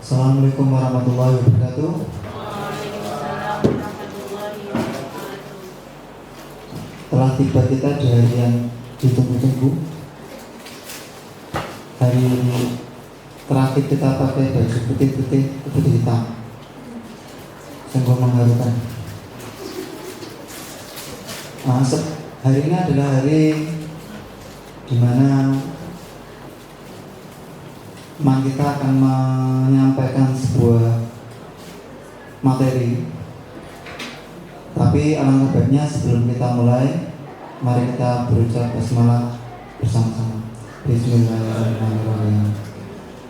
Assalamualaikum warahmatullahi wabarakatuh. Telah tiba kita di hari yang ditunggu-tunggu. Hari terakhir kita pakai baju putih-putih hitam, sungguh mengharukan. Hari ini adalah hari dimana kita akan menyampaikan sebuah materi. Tapi alangkah baiknya sebelum kita mulai, mari kita berucap basmalah bersama-sama. Bismillahirrahmanirrahim.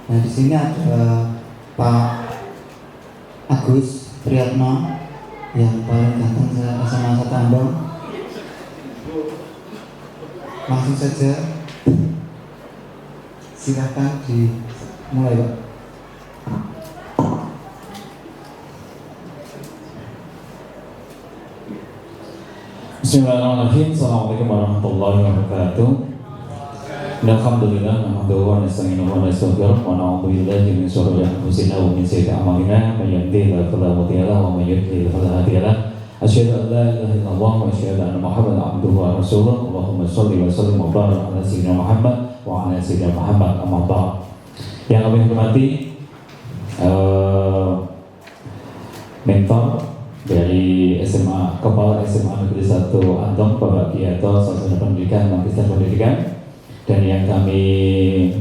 Nah, di sini ada Pak Agus Priyatno yang paling ganteng SMA 1 Andong. Langsung saja, silakan dimulai, Pak. Bismillahirrahmanirrahim. Assalamualaikum warahmatullahi wabarakatuh. Alhamdulillah, nahmaduhu wa nasta'inuhu wa nastaghfiruh wa na'udzu billahi min shururi anfusina wa min sayyiati a'malina. May yahdihillahu fala mudilla lahu wa may yudlil fala hadiya lahu. Asyhadu an la ilaha illallah wa asyhadu anna Muhammadan abduhu wa rasuluh. Allahumma shalli wa sallim wa barik ala sayyidina Muhammad wa ala sayyidina Muhammad amma ba'd. Yang kami hormati mentor dari SMA, Kepala SMA Negeri 1 Andong, Bapak Giyato, Sarjana Pendidikan, Magister Pendidikan, dan yang kami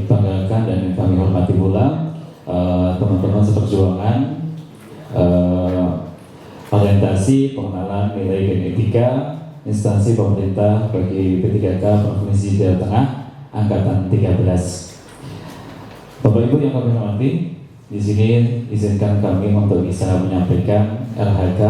banggakan dan yang kami hormati pula teman-teman seperjuangan orientasi pengenalan nilai dan etika instansi pemerintah bagi P3K Provinsi Jawa Tengah angkatan 13. Bapak Ibu yang kami hormati, di sini izinkan kami untuk bisa menyampaikan RHK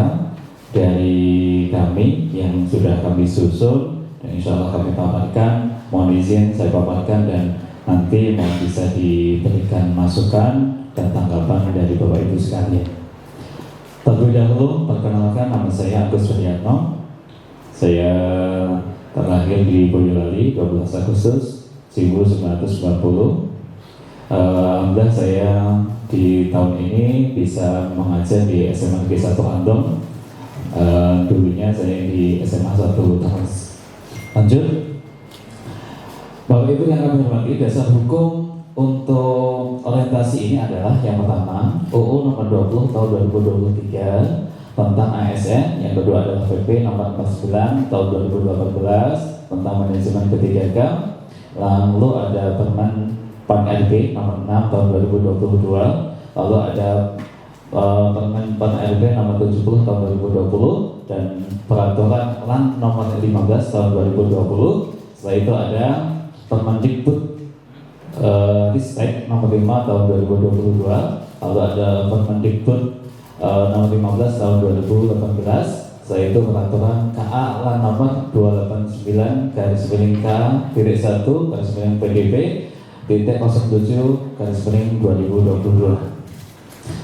dari kami yang sudah kami susun dan insya Allah kami paparkan. Mohon izin saya paparkan dan nanti mohon bisa diberikan masukan dan tanggapan dari Bapak Ibu sekalian. Terlebih dahulu perkenalkan, nama saya Agus Priyatno. Saya terlahir di Boyolali 12 Agustus 1990. Alhamdulillah saya di tahun ini bisa mengajar di SMA Negeri 1 Andong. Dulunya saya di SMA 1 Tamas. Lanjut, Bapak Ibu yang kami hormati, dasar hukum untuk orientasi ini adalah yang pertama UU nomor 20 tahun 2023 tentang ASN, yang kedua adalah PP nomor 49 tahun 2018 tentang manajemen P3K, lalu ada Permen PAN RB nomor 6 tahun 2022, lalu ada Permen PAN RB nomor 70 tahun 2020 dan Peraturan LAN nomor 15 tahun 2020. Setelah itu ada Permendikbud Ristek nomor 5 tahun 2022, lalu ada Permendikbud nomor 15 tahun 2018. Setelah itu Peraturan KA LAN nomor 289 garis miring K-1 garis miring PDB titik 07 garis miring 2022.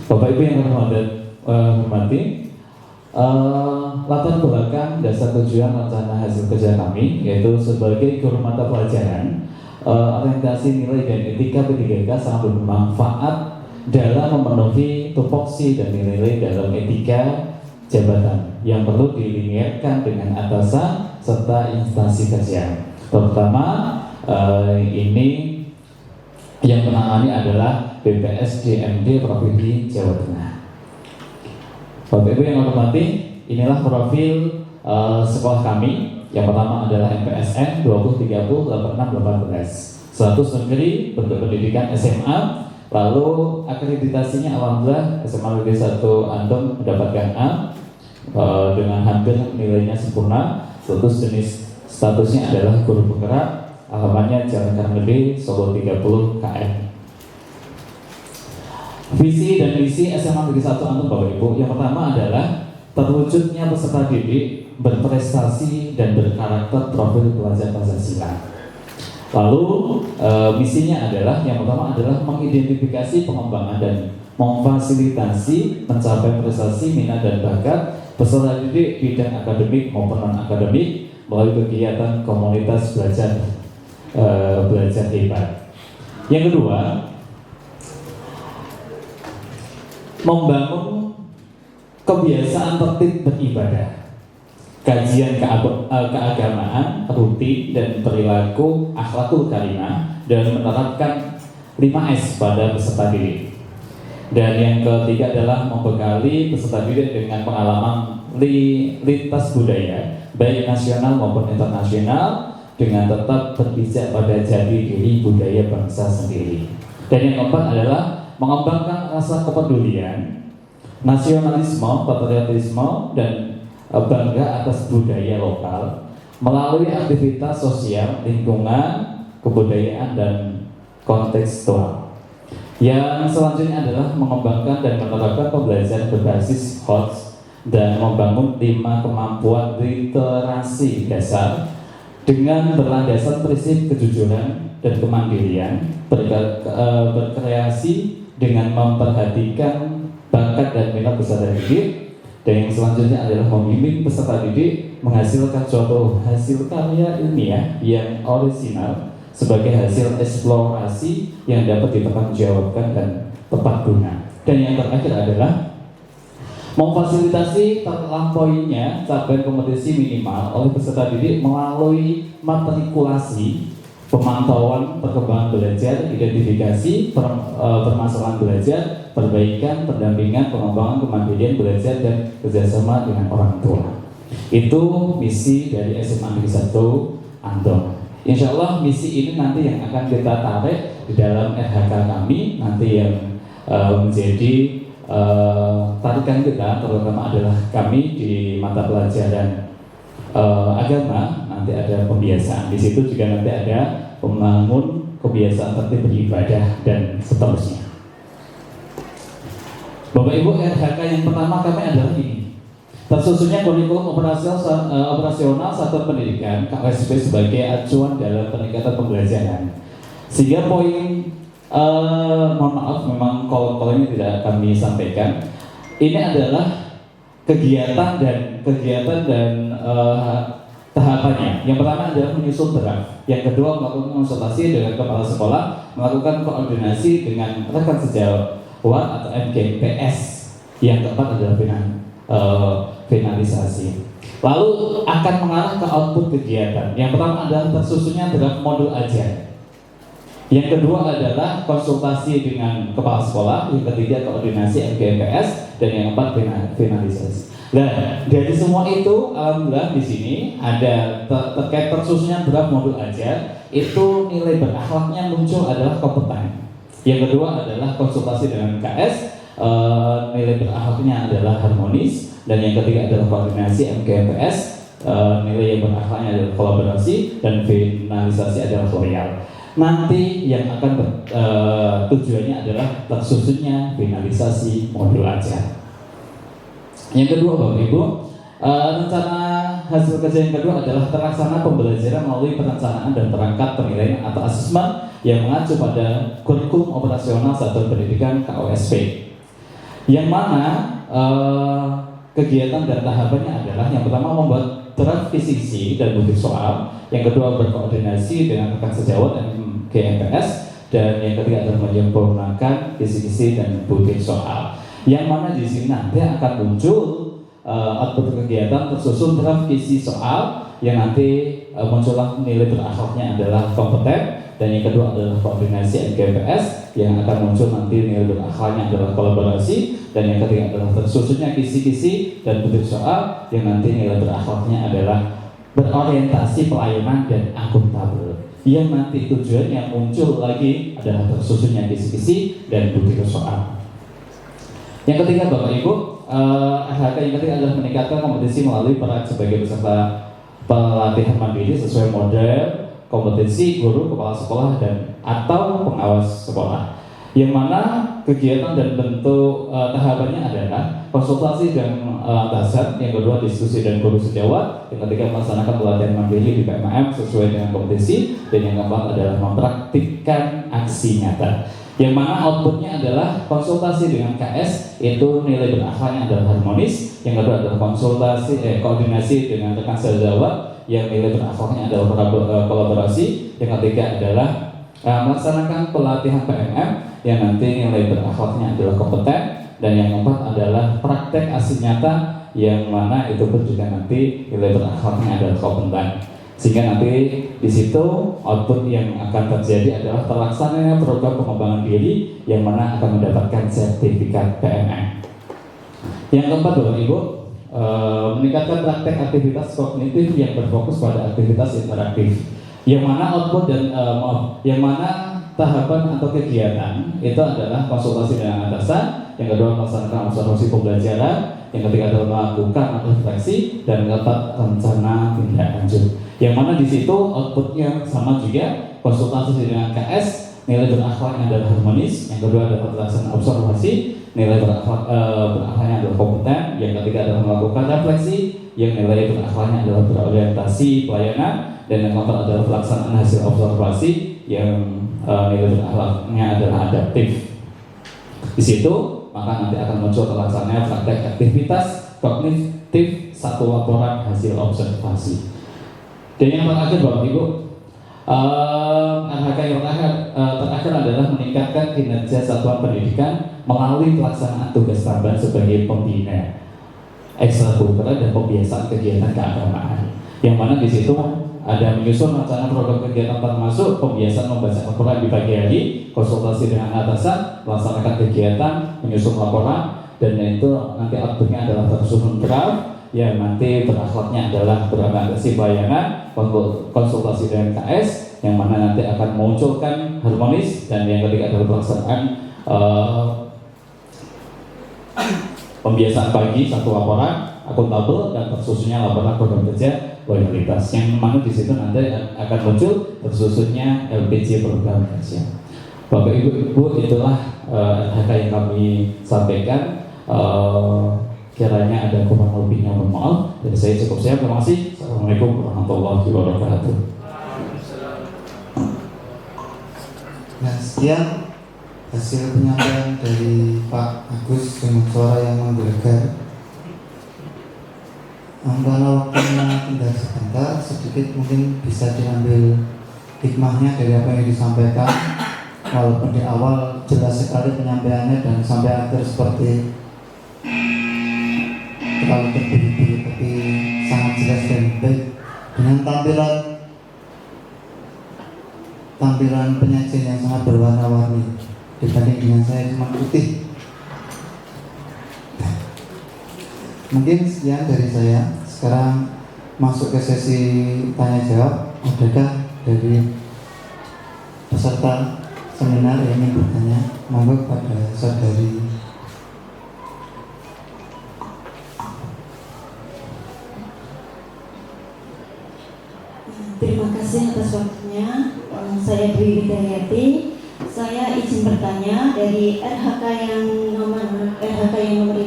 Bapak Ibu yang hormati, latar belakang dasar tujuan rencana hasil kerja kami yaitu sebagai guru mata pelajaran orientasi nilai dan etika P3K sangat bermanfaat dalam memenuhi tupoksi dan nilai dalam etika jabatan yang perlu dilinearkan dengan atasan serta instansi kerja. Terutama ini yang menangani adalah BPSDMD Provinsi Jawa Tengah. Bapak Ibu yang hormati, inilah profil sekolah kami. Yang pertama adalah MPSN 20308618, status negeri bentuk pendidikan SMA. Lalu akreditasinya alhamdulillah SMA Negeri 1 Andong mendapatkan A dengan hampir nilainya sempurna. Statusnya adalah guru penggerak, alamannya Jalan Karmedi, Solo 30 KM. Visi dan misi SMA Negeri 1 Andong Bapak Ibu, yang pertama adalah terwujudnya peserta didik berprestasi dan berkarakter profil pelajar Pancasila. Lalu misinya adalah yang pertama adalah mengidentifikasi pengembangan dan memfasilitasi mencapai prestasi minat dan bakat peserta didik bidang akademik maupun non akademik melalui kegiatan komunitas belajar hebat. Yang kedua, membangun kebiasaan tertib beribadah, kajian keagamaan rutin dan perilaku akhlakul karimah, dan menerapkan 5S pada peserta didik. Dan yang ketiga adalah membekali peserta didik dengan pengalaman lintas budaya, baik nasional maupun internasional, dengan tetap berpijak pada jati diri budaya bangsa sendiri. Dan yang keempat adalah mengembangkan rasa kepedulian, nasionalisme, patriotisme, dan bangga atas budaya lokal melalui aktivitas sosial, lingkungan, kebudayaan, dan kontekstual. Yang selanjutnya adalah mengembangkan dan menerapkan pembelajaran berbasis HOTS dan membangun 5 kemampuan literasi dasar dengan berlandaskan prinsip kejujuran dan kemandirian, berkreasi dengan memperhatikan bakat dan minat peserta didik. Dan yang selanjutnya adalah membimbing peserta didik menghasilkan suatu hasil karya ilmiah yang orisinal sebagai hasil eksplorasi yang dapat dipertanggungjawabkan dan tepat guna. Dan yang terakhir adalah memfasilitasi terlampauinya capaian kompetisi minimal oleh peserta didik melalui matrikulasi, pemantauan perkembangan belajar, identifikasi permasalahan belajar, perbaikan, pendampingan, pengembangan kemandirian belajar, dan kerjasama dengan orang tua. Itu misi dari SMA Negeri 1 Andong. Insya Allah misi ini nanti yang akan kita tarik di dalam RHK kami, nanti yang menjadi tarikan kita terutama adalah kami di mata pelajaran agama. Nanti ada pembiasaan di situ, juga nanti ada membangun kebiasaan tertib beribadah dan seterusnya. Bapak Ibu, RHK yang pertama kami adalah ini: tersusunnya kurikulum operasional satuan pendidikan KOSP sebagai acuan dalam peningkatan pembelajaran. Sehingga poin, mohon maaf, memang kolom-kolom ini tidak kami sampaikan. Ini adalah kegiatan dan tahapannya. Yang pertama adalah menyusun draft. Yang kedua, melakukan konsultasi dengan kepala sekolah, melakukan koordinasi dengan rekan sejawat atau MKPS. Yang keempat adalah finalisasi. Lalu akan mengarah ke output kegiatan. Yang pertama adalah tersusunnya draft modul ajar. Yang kedua adalah konsultasi dengan kepala sekolah. Yang ketiga koordinasi MKPS, dan yang keempat finalisasi. Nah, dari semua itu, alhamdulillah di sini ada terkait tersusunnya draft modul ajar. Itu nilai berakhlaknya muncul adalah kompeten. Yang kedua adalah konsultasi dengan KS. Nilai berakhlaknya adalah harmonis. Dan yang ketiga adalah koordinasi MKPS, nilai yang berakhlaknya adalah kolaborasi, dan finalisasi adalah loyal. Nanti yang akan tujuannya adalah tersusunnya finalisasi modul ajar. Yang kedua, Bapak Ibu, rencana hasil kerja yang kedua adalah terlaksana pembelajaran melalui perencanaan dan perangkat penilaian atau asesmen yang mengacu pada kurikulum operasional satuan pendidikan KOSP. Yang mana kegiatan dan tahapannya adalah: yang pertama membuat draft visi dan butir soal, yang kedua berkoordinasi dengan rekan sejawat MKPS, dan yang ketiga adalah menyempurnakan visi dan butir soal. Yang mana di sini nanti akan muncul output kegiatan tersusun draft visi soal, yang nanti muncullah nilai berakhlaknya adalah kompeten, dan yang kedua adalah koordinasi MKPS, yang akan muncul nanti nilai berakhlaknya adalah kolaborasi, dan yang ketiga adalah tersusunnya kisi-kisi dan butir soal, yang nanti nilai berakhlaknya adalah berorientasi pelayanan dan akuntabel, yang nanti tujuannya muncul lagi adalah tersusunnya kisi-kisi dan butir soal. Yang ketiga, Bapak Ibu, RHK yang ketiga adalah meningkatkan kompetisi melalui peran sebagai peserta pelatihan mandiri sesuai model kompetensi guru, kepala sekolah, dan atau pengawas sekolah. Yang mana kegiatan dan bentuk tahapannya adalah konsultasi dan atasan, yang kedua diskusi dan guru sejawat, yang ketiga melaksanakan pelatihan mandiri di PMM sesuai dengan kompetensi, dan yang keempat adalah mempraktikkan aksi nyata. Yang mana outputnya adalah konsultasi dengan KS, itu nilai berakhlaknya adalah harmonis. Yang kedua adalah koordinasi dengan rekan sejawat, yang nilai berakhlaknya adalah kolaborasi. Yang ketiga adalah melaksanakan pelatihan PMM yang nanti nilai berakhlaknya adalah kompeten, dan yang keempat adalah praktek asli nyata yang mana itu pun juga nanti nilai berakhlaknya adalah kompeten. Sehingga nanti di situ output yang akan terjadi adalah terlaksananya program pengembangan diri yang mana akan mendapatkan sertifikat PMM. Yang keempat, Bapak Ibu, meningkatkan praktek aktivitas kognitif yang berfokus pada aktivitas interaktif, yang mana output dan yang mana tahapan atau kegiatan itu adalah konsultasi dengan atasan, yang kedua melaksanakan observasi pembelajaran, yang ketiga adalah melakukan refleksi, dan yang keempat rencana tindak lanjut. Yang mana di situ outputnya sama juga, konsultasi dengan KS, nilai berakhlaknya adalah harmonis, yang kedua adalah pelaksanaan observasi, nilai berakhlaknya adalah kompeten, yang ketiga adalah melakukan refleksi, yang nilai berakhlaknya adalah berorientasi pelayanan, dan yang keempat adalah pelaksanaan hasil observasi yang nilai berakhlaknya adalah adaptif. Di situ maka nanti akan muncul terlaksananya praktek aktivitas kognitif satu laporan hasil observasi. Dan yang terakhir, Bapak Ibu, RHK yang terakhir adalah meningkatkan kinerja satuan pendidikan melalui pelaksanaan tugas tambahan sebagai pembina ekstrakurikuler dan pembiasaan kegiatan keagamaan. Yang mana di situ ada menyusun rencana program kegiatan termasuk pembiasaan membaca Al-Quran di pagi hari, konsultasi dengan atasan, melaksanakan kegiatan, menyusun laporan, dan itu nanti outputnya adalah tersusun draft yang nanti berakhlaknya adalah berorientasi pelayanan, konsultasi dengan KS, yang mana nanti akan memunculkan harmonis, dan yang ketiga adalah pelaksanaan pembiasaan pagi satu laporan akuntabel, dan tersusunnya laporan program kerja loyalitas, yang mana di situ nanti akan muncul tersusunnya LPC program kerja. Bapak Ibu, itulah RHK yang kami sampaikan. Kiranya ada kurang lebihnya, mohon maaf. Dari saya cukup sekian. Terima kasih. Assalamualaikum warahmatullahi wabarakatuh. Nah, sekian hasil penyampaian dari Pak Agus dengan suara yang menggelegar. Karena waktunya tinggal sebentar, sedikit mungkin bisa diambil hikmahnya dari apa yang disampaikan. Walaupun di awal jelas sekali penyampaiannya dan sampai akhir seperti terlalu terburu-buru, tapi sangat jelas dan baik. Dengan tampilan penyajian yang sangat berwarna-warni dibanding dengan saya cuma putih. Mungkin sekian dari saya. Sekarang masuk ke sesi tanya jawab. Adakah dari peserta seminar yang ingin bertanya? Monggo pada saudari. Terima kasih atas waktunya. Saya Dwi Widayati. Saya izin bertanya dari RHK yang nomor 5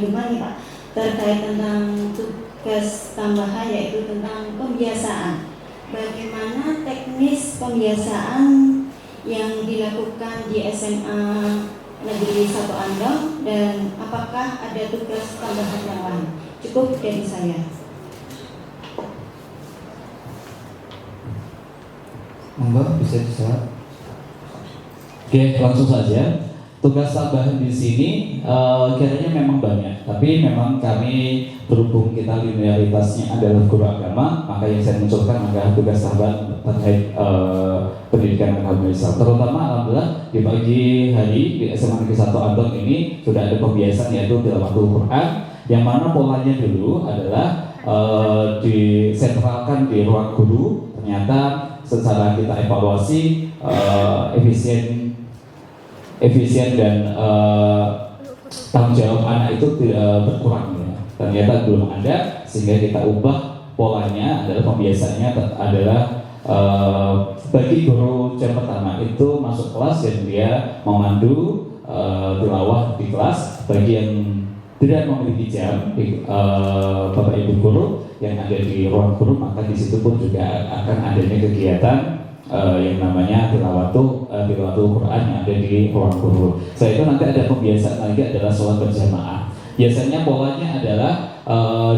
nih Pak, terkait tentang tugas tambahan, yaitu tentang pembiasaan. Bagaimana teknis pembiasaan yang dilakukan di SMA Negeri 1 Andong, dan apakah ada tugas tambahan yang lain? Cukup dari saya. Monggo bisa dijawab. Oke, langsung saja. Tugas tambahan di sini kiranya memang banyak, tapi memang kami berhubung kita linearitasnya adalah guru agama, maka yang saya munculkan adalah tugas tambahan terkait pendidikan agama Islam. Terutama alhamdulillah di pagi hari di SMA Negeri 1 Andong ini sudah ada pembiasaan, yaitu tilawatul Quran, yang mana polanya dulu adalah disentralkan di ruang guru. Ternyata secara kita evaluasi efisien dan tanggung jawab anak itu tidak berkurang ya. Ternyata belum ada, sehingga kita ubah polanya adalah pembiasaannya adalah bagi guru jam pertama itu masuk kelas dan dia memandu tilawah di kelas. Bagi yang tidak memiliki jam, Bapak Ibu guru yang ada di ruang guru, maka di situ pun juga akan adanya kegiatan yang namanya tilawatul Quran yang ada di ruang guru. Setelah itu nanti ada pembiasaan lagi adalah sholat berjamaah. Biasanya polanya adalah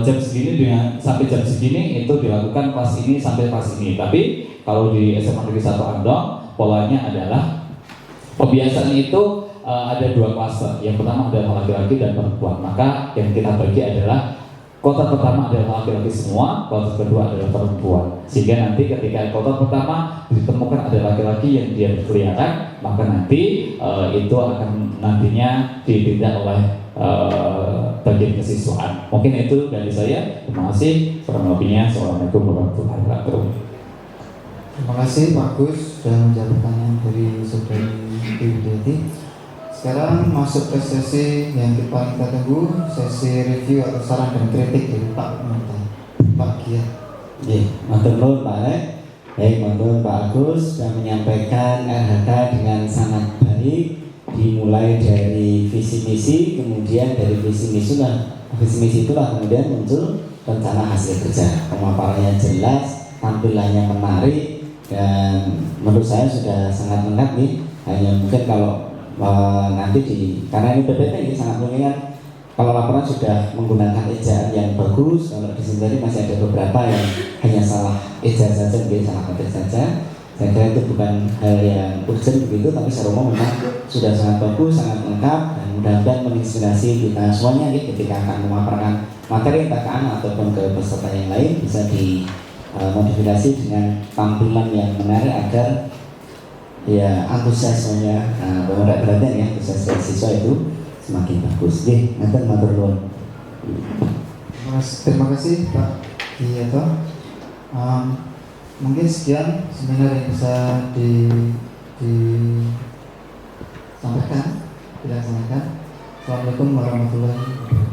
jam segini sampai jam segini itu dilakukan kelas ini sampai kelas ini. Tapi kalau di SMA Negeri 1 Andong polanya adalah pembiasaan itu ada dua klaster. Yang pertama adalah laki-laki dan perempuan. Maka yang kita bagi adalah kloter pertama adalah laki-laki semua, kloter kedua adalah perempuan. Sehingga nanti ketika kloter pertama ditemukan ada laki-laki yang dia berkeliaran, maka nanti itu akan nantinya ditindak oleh bagian kesiswaan. Mungkin itu dari saya. Terima kasih. Kurang lebihnya, Assalamualaikum warahmatullahi wabarakatuh. Terima kasih Pak Gus sudah menjawab pertanyaan dari Saudari Widiati. Sekarang masuk ke sesi yang paling kita tunggu, sesi review atau saran dan kritik dari Pak Mentan, Pak Giat. Matur nuwun Pak Rek. Baik, matur Pak Agus sudah menyampaikan RHK dengan sangat baik, dimulai dari visi misi, kemudian dari visi misi itulah kemudian muncul rencana hasil kerja. Pemaparannya jelas, tampilannya menarik, dan menurut saya sudah sangat lengkap nih. Hanya mungkin kalau nanti karena ini PPT ini sangat mengingat, kalau laporan sudah menggunakan ejaan yang bagus, kalau di sini tadi masih ada beberapa yang hanya salah ejaan saja, mungkin salah ketik saja. Saya kira itu bukan hal yang urgent begitu, tapi secara umum memang sudah sangat bagus, sangat lengkap, dan mudah-mudahan menginspirasi kita semuanya ketika akan memaparkan materi entah ke anak ataupun ke peserta yang lain bisa dimodifikasi dengan tampilan yang menarik agar ya antusiasmenya perhatian ya antusiasme siswa itu semakin bagus. Nanti matur nuwun. Terima kasih Pak Giyato. Mungkin sekian seminar yang bisa disampaikan, dilaksanakan. Assalamualaikum warahmatullahi wabarakatuh.